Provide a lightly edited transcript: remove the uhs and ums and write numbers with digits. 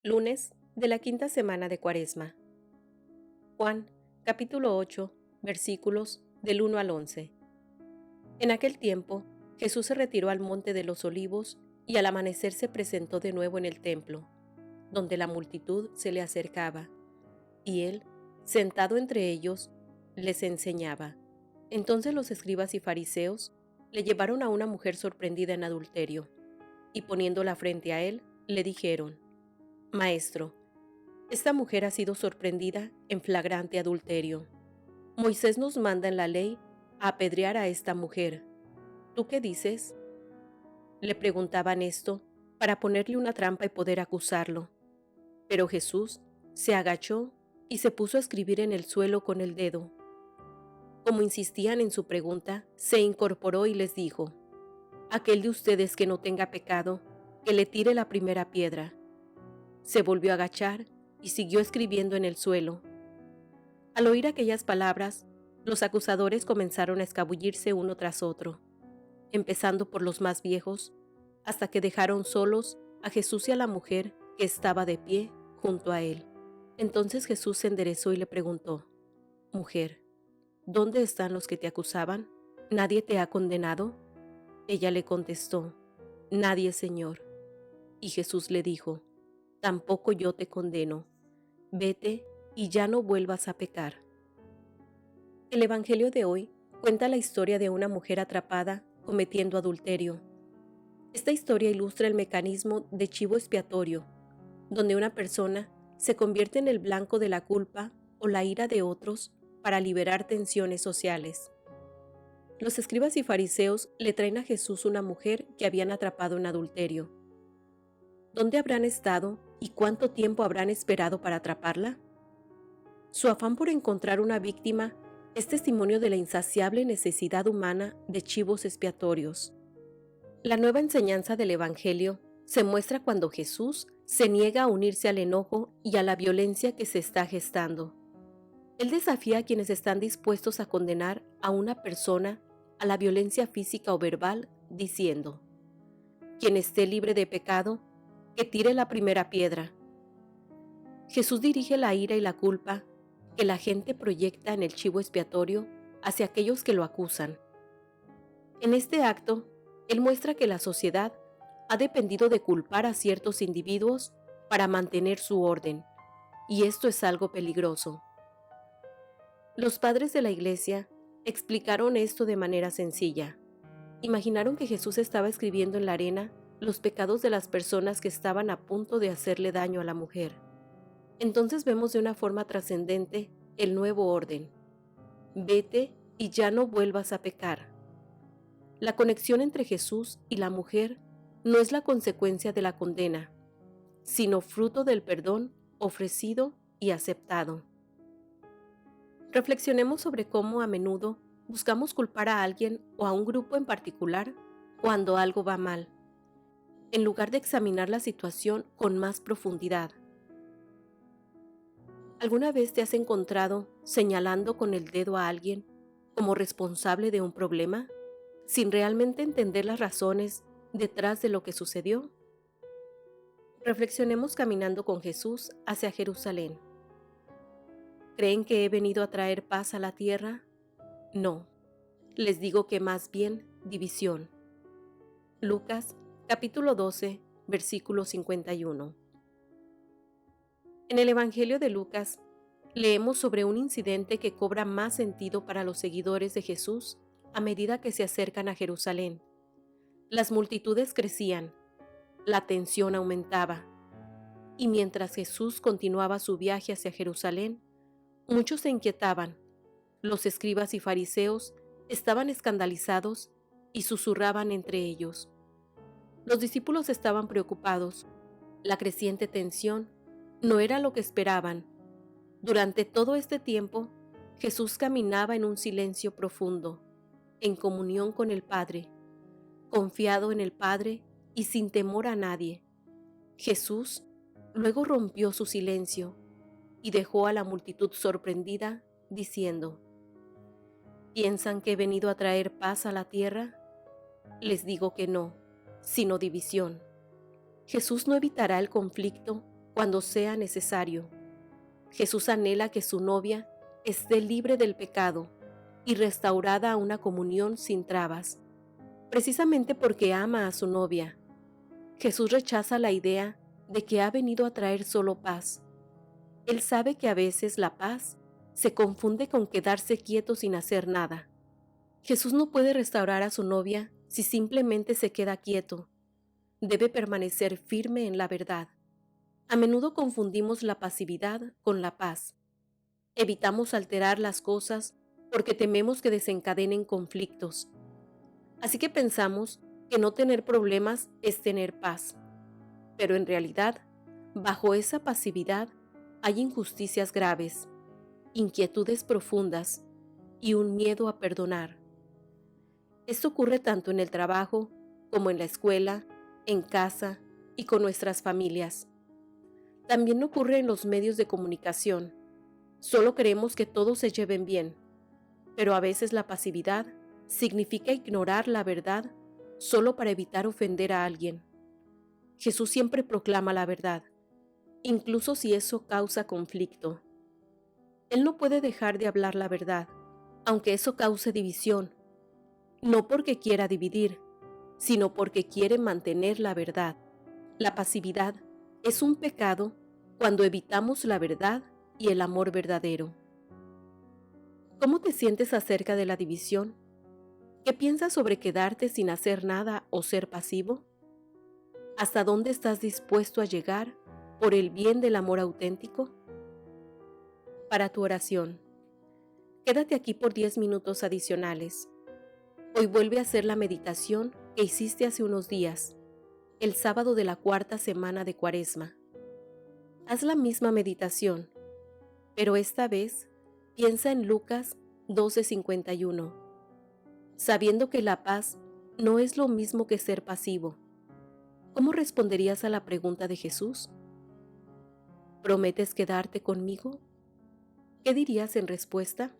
Lunes de la quinta semana de Cuaresma. Juan, capítulo 8, versículos del 1 al 11. En aquel tiempo, Jesús se retiró al monte de los Olivos y al amanecer se presentó de nuevo en el templo, donde la multitud se le acercaba, y él, sentado entre ellos, les enseñaba. Entonces los escribas y fariseos le llevaron a una mujer sorprendida en adulterio, y poniéndola frente a él, le dijeron: Maestro, esta mujer ha sido sorprendida en flagrante adulterio. Moisés nos manda en la ley a apedrear a esta mujer. ¿Tú qué dices? Le preguntaban esto para ponerle una trampa y poder acusarlo. Pero Jesús se agachó y se puso a escribir en el suelo con el dedo. Como insistían en su pregunta, se incorporó y les dijo: Aquel de ustedes que no tenga pecado, que le tire la primera piedra. Se volvió a agachar y siguió escribiendo en el suelo. Al oír aquellas palabras, los acusadores comenzaron a escabullirse uno tras otro, empezando por los más viejos, hasta que dejaron solos a Jesús y a la mujer que estaba de pie junto a él. Entonces Jesús se enderezó y le preguntó: Mujer, ¿dónde están los que te acusaban? ¿Nadie te ha condenado? Ella le contestó: Nadie, Señor. Y Jesús le dijo: Tampoco yo te condeno. Vete y ya no vuelvas a pecar. El Evangelio de hoy cuenta la historia de una mujer atrapada cometiendo adulterio. Esta historia ilustra el mecanismo de chivo expiatorio, donde una persona se convierte en el blanco de la culpa o la ira de otros para liberar tensiones sociales. Los escribas y fariseos le traen a Jesús una mujer que habían atrapado en adulterio. ¿Dónde habrán estado y cuánto tiempo habrán esperado para atraparla? Su afán por encontrar una víctima es testimonio de la insaciable necesidad humana de chivos expiatorios. La nueva enseñanza del Evangelio se muestra cuando Jesús se niega a unirse al enojo y a la violencia que se está gestando. Él desafía a quienes están dispuestos a condenar a una persona a la violencia física o verbal, diciendo: Quien esté libre de pecado, que tire la primera piedra. Jesús dirige la ira y la culpa que la gente proyecta en el chivo expiatorio hacia aquellos que lo acusan. En este acto, él muestra que la sociedad ha dependido de culpar a ciertos individuos para mantener su orden, y esto es algo peligroso. Los padres de la Iglesia explicaron esto de manera sencilla. Imaginaron que Jesús estaba escribiendo en la arena los pecados de las personas que estaban a punto de hacerle daño a la mujer. Entonces vemos de una forma trascendente el nuevo orden. Vete y ya no vuelvas a pecar. La conexión entre Jesús y la mujer no es la consecuencia de la condena, sino fruto del perdón ofrecido y aceptado. Reflexionemos sobre cómo a menudo buscamos culpar a alguien o a un grupo en particular cuando algo va mal, en lugar de examinar la situación con más profundidad. ¿Alguna vez te has encontrado señalando con el dedo a alguien como responsable de un problema, sin realmente entender las razones detrás de lo que sucedió? Reflexionemos caminando con Jesús hacia Jerusalén. ¿Creen que he venido a traer paz a la tierra? No, les digo que más bien división. Lucas, capítulo 12, versículo 51. En el Evangelio de Lucas, leemos sobre un incidente que cobra más sentido para los seguidores de Jesús a medida que se acercan a Jerusalén. Las multitudes crecían, la tensión aumentaba, y mientras Jesús continuaba su viaje hacia Jerusalén, muchos se inquietaban. Los escribas y fariseos estaban escandalizados y susurraban entre ellos. Los discípulos estaban preocupados. La creciente tensión no era lo que esperaban. Durante todo este tiempo, Jesús caminaba en un silencio profundo, en comunión con el Padre, confiado en el Padre y sin temor a nadie. Jesús luego rompió su silencio y dejó a la multitud sorprendida, diciendo: ¿Piensan que he venido a traer paz a la tierra? Les digo que no, sino división. Jesús no evitará el conflicto cuando sea necesario. Jesús anhela que su novia esté libre del pecado y restaurada a una comunión sin trabas, precisamente porque ama a su novia. Jesús rechaza la idea de que ha venido a traer solo paz. Él sabe que a veces la paz se confunde con quedarse quieto sin hacer nada. Jesús no puede restaurar a su novia si simplemente se queda quieto. Debe permanecer firme en la verdad. A menudo confundimos la pasividad con la paz. Evitamos alterar las cosas porque tememos que desencadenen conflictos. Así que pensamos que no tener problemas es tener paz. Pero en realidad, bajo esa pasividad hay injusticias graves, inquietudes profundas y un miedo a perdonar. Esto ocurre tanto en el trabajo como en la escuela, en casa y con nuestras familias. También ocurre en los medios de comunicación. Solo queremos que todos se lleven bien, pero a veces la pasividad significa ignorar la verdad solo para evitar ofender a alguien. Jesús siempre proclama la verdad, incluso si eso causa conflicto. Él no puede dejar de hablar la verdad, aunque eso cause división, no porque quiera dividir, sino porque quiere mantener la verdad. La pasividad es un pecado cuando evitamos la verdad y el amor verdadero. ¿Cómo te sientes acerca de la división? ¿Qué piensas sobre quedarte sin hacer nada o ser pasivo? ¿Hasta dónde estás dispuesto a llegar por el bien del amor auténtico? Para tu oración, quédate aquí por 10 minutos adicionales. Hoy vuelve a hacer la meditación que hiciste hace unos días, el sábado de la cuarta semana de Cuaresma. Haz la misma meditación, pero esta vez piensa en Lucas 12:51, sabiendo que la paz no es lo mismo que ser pasivo. ¿Cómo responderías a la pregunta de Jesús? ¿Prometes quedarte conmigo? ¿Qué dirías en respuesta?